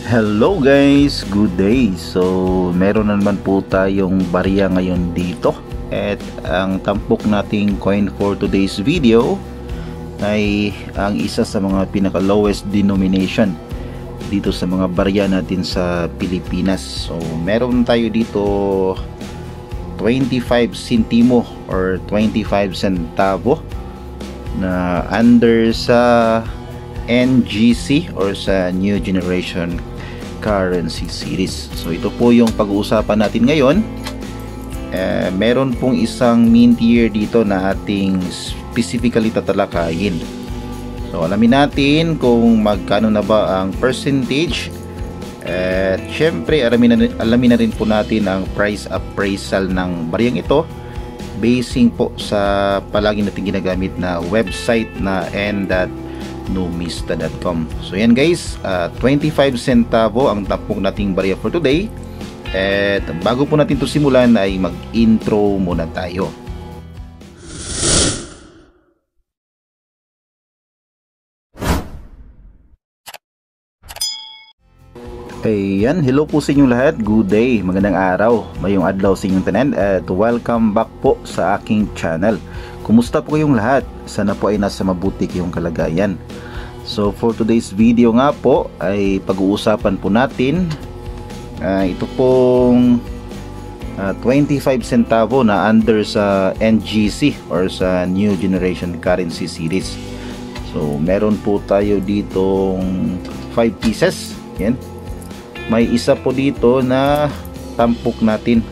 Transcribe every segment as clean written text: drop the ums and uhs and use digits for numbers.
Hello guys, good day. So meron na naman po tayong barya ngayon dito. At ang tampok nating coin for today's video ay ang isa sa mga pinaka lowest denomination dito sa mga barya natin sa Pilipinas. So meron tayo dito 25 centimo or 25 centavo na under sa NGC or sa New Generation Currency Series. So ito po yung pag-uusapan natin ngayon. Meron pong isang mint year dito na ating specifically tatalakayin. So alamin natin kung magkano na ba ang percentage. At syempre alamin na rin po natin ang price appraisal ng baryang ito basing po sa palagi natin ginagamit na website na n.numista.com. So yan guys, 25 centavo ang tampok nating barya for today. At bago po natin ito simulan ay mag-intro muna tayo. Ayan, hello po sa inyong lahat. Good day, magandang araw, mayong adlaw sa inyong tanan at welcome back po sa aking channel. Kumusta po kayong lahat? Sana po ay nasa mabuti kayong kalagayan. So for today's video nga po ay pag-uusapan po natin ito pong 25 centavo na under sa NGC or sa New Generation Currency Series. So meron po tayo ditong 5 pieces. Yan. May isa po dito na tampok natin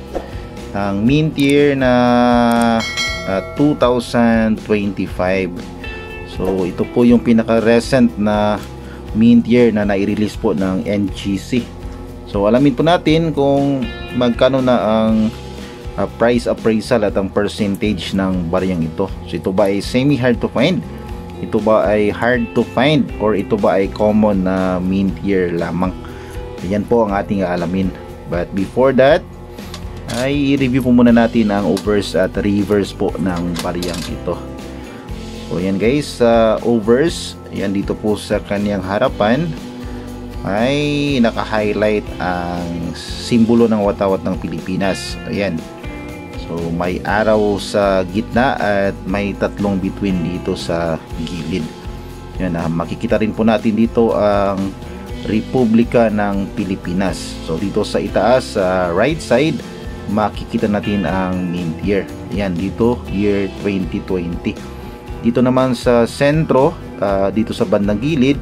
ang mint year na 2025. So ito po yung pinaka recent na mint year na nai-release po ng NGC. So alamin po natin kung magkano na ang price appraisal at ang percentage ng baryang ito. So ito ba ay semi hard to find? Ito ba ay hard to find? Or ito ba ay common na mint year lamang? Yan po ang ating aalamin. But before that ay i-review po muna natin ang overs at reverse po ng baryang ito. So yan guys, overs, yan dito po sa kanyang harapan ay naka-highlight ang simbolo ng watawat ng Pilipinas. Ayan. So may araw sa gitna at may tatlong bituin dito sa gilid. Yan, makikita rin po natin dito ang Republika ng Pilipinas. So dito sa itaas sa right side makikita natin ang mint year. Ayan, dito year 2020. Dito naman sa sentro, dito sa bandang gilid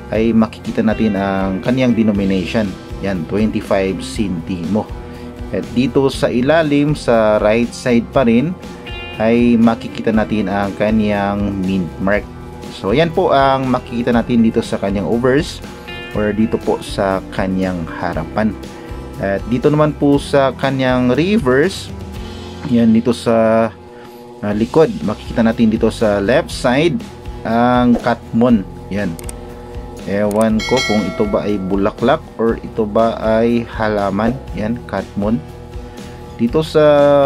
ay makikita natin ang kanyang denomination. Yan, 25 centimo. At dito sa ilalim sa right side pa rin ay makikita natin ang kanyang mint mark. So yan po ang makikita natin dito sa kanyang overs or dito po sa kanyang harapan. At dito naman po sa kanyang reverse, yan dito sa likod, makikita natin dito sa left side ang katmon. Yan. Ewan ko kung ito ba ay bulaklak or ito ba ay halaman. Yan, katmon. Dito sa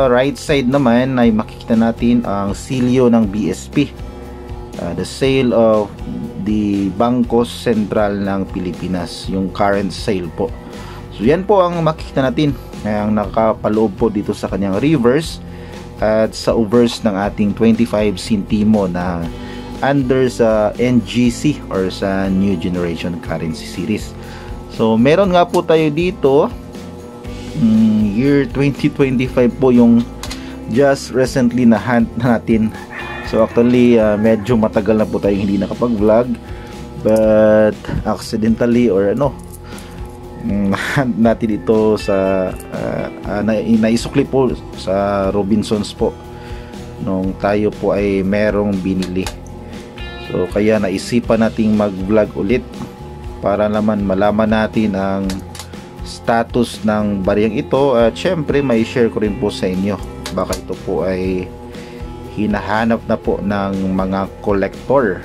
right side naman ay makikita natin ang silyo ng BSP. The sale of the Bangko Sentral ng Pilipinas, yung current sale po. So yan po ang makikita natin, ang nakapaloob po dito sa kanyang reverse at sa overs ng ating 25 centimo na under sa NGC or sa New Generation Currency Series. So meron nga po tayo dito year 2025 po yung just recently na hunt natin. So actually medyo matagal na po tayo hindi nakapag-vlog, but accidentally or hunt natin ito sa naisukli po sa Robinsons po nung tayo po ay merong binili. So kaya naisipan nating mag-vlog ulit para naman malaman natin ang status ng baryang ito at syempre may share ko rin po sa inyo. Baka ito po ay hinahanap na po ng mga collector.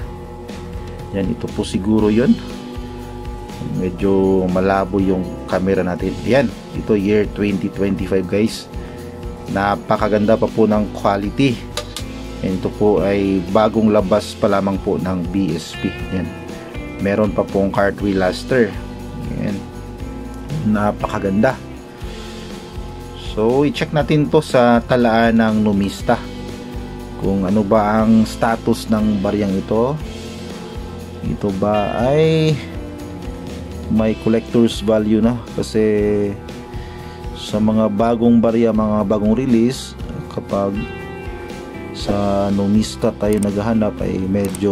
Yan, ito po siguro yun. Medyo malabo yung camera natin. Yan, ito year 2025 guys. Napakaganda pa po ng quality. And ito po ay bagong labas pa lamang po ng BSP. Yan. Meron pa pong cartwheel luster. Yan. napakaganda. So i-check natin to sa talaan ng Numista kung ano ba ang status ng baryang ito. Ito ba ay may collector's value na, kasi sa mga bagong barya, mga bagong release, kapag sa Numista tayo naghahanap ay medyo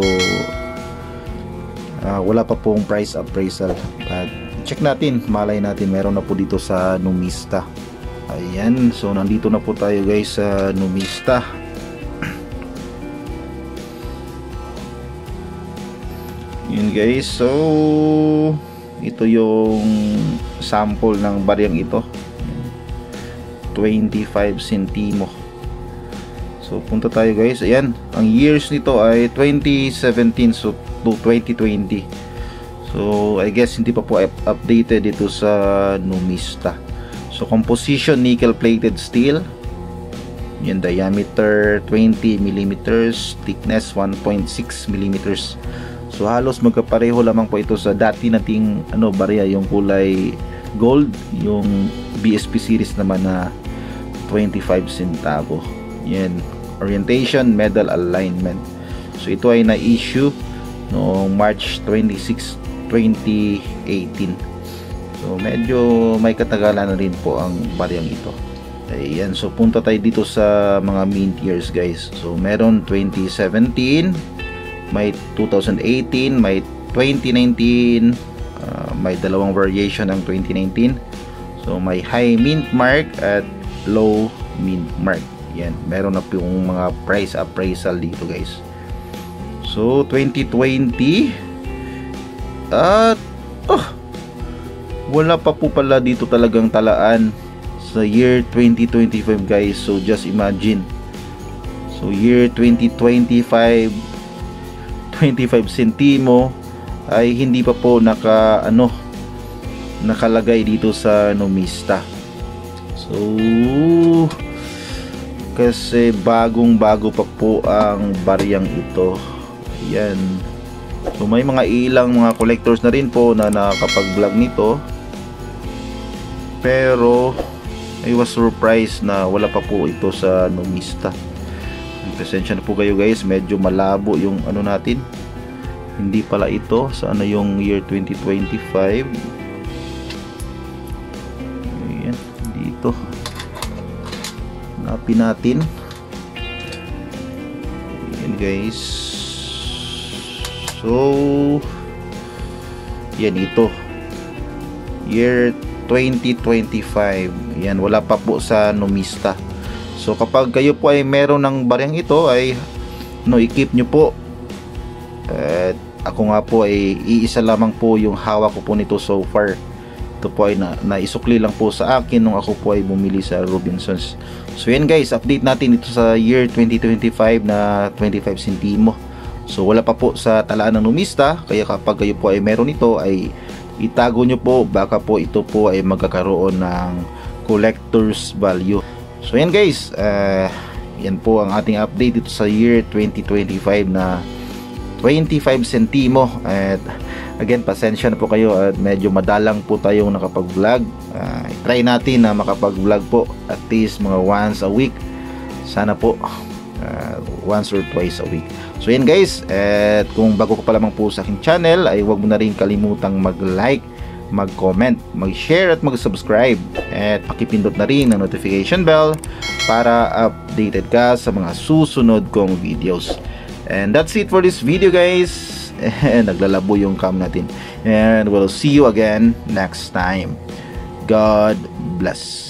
wala pa pong price appraisal. At check natin, malay natin meron na po dito sa Numista. Ayan, so nandito na po tayo guys sa Numista. Yun guys, so ito yung sample ng baryang ito, 25 centimo. So punta tayo guys. Ayan, ang years nito ay 2017 to 2020. So I guess hindi pa po updated dito sa Numista. So composition, nickel plated steel. Yan, diameter 20 mm, thickness 1.6 mm. So halos magkapareho lamang po ito sa dati nating barya, yung kulay gold, yung BSP series naman na 25 centavo. Yan, orientation, medal alignment. So ito ay na-issue noong March 26, 2018. So medyo may katagalan na rin po ang baryang ito. Ayan, so punta tayo dito sa mga mint years guys. So meron 2017, may 2018, may 2019, may dalawang variation ng 2019. So may high mint mark at low mint mark. Yan, meron na po yung mga price appraisal dito guys. So 2020 at wala pa po pala dito talagang talaan sa year 2025 guys. So just imagine, so year 2025, 25 centimo ay hindi pa po nakalagay dito sa Numista. So kasi bagong-bago pa po ang baryang ito. Ayan. So may mga ilang mga collectors na rin po na nakakapag-vlog nito. Pero I was surprised na wala pa po ito sa Numista. Pasensya na po kayo guys, medyo malabo yung natin. Hindi pala ito sa yung year 2025. Ayan, dito. Hanapin natin. Ayan guys. So yan, ito year 2025. Ayan, wala pa po sa Numista. So kapag kayo po ay meron ng baryang ito ay i-keep nyo po. At ako nga po ay iisa lamang po yung hawak ko po nito so far. Ito po ay naisukli lang po sa akin nung ako po ay bumili sa Robinsons. So yan guys, update natin ito sa year 2025 na 25 centimo. So wala pa po sa talaan ng Numista, kaya kapag kayo po ay meron ito ay itago nyo po, baka po ito po ay magkakaroon ng collector's value. So yan guys, yan po ang ating update dito sa year 2025 na 25 centimo. At again, pasensya na po kayo at medyo madalang po tayong nakapag-vlog. Try natin na makapag-vlog po at least mga once a week. Sana po once or twice a week. So yan guys, at kung bago ka pa lamang po sa aking channel ay huwag mo na rin kalimutang mag-like, mag-comment, mag-share at mag-subscribe, at pakipindot na rin ang notification bell para updated ka sa mga susunod kong videos. And that's it for this video guys. And naglalabo yung cam natin, and we'll see you again next time. God bless.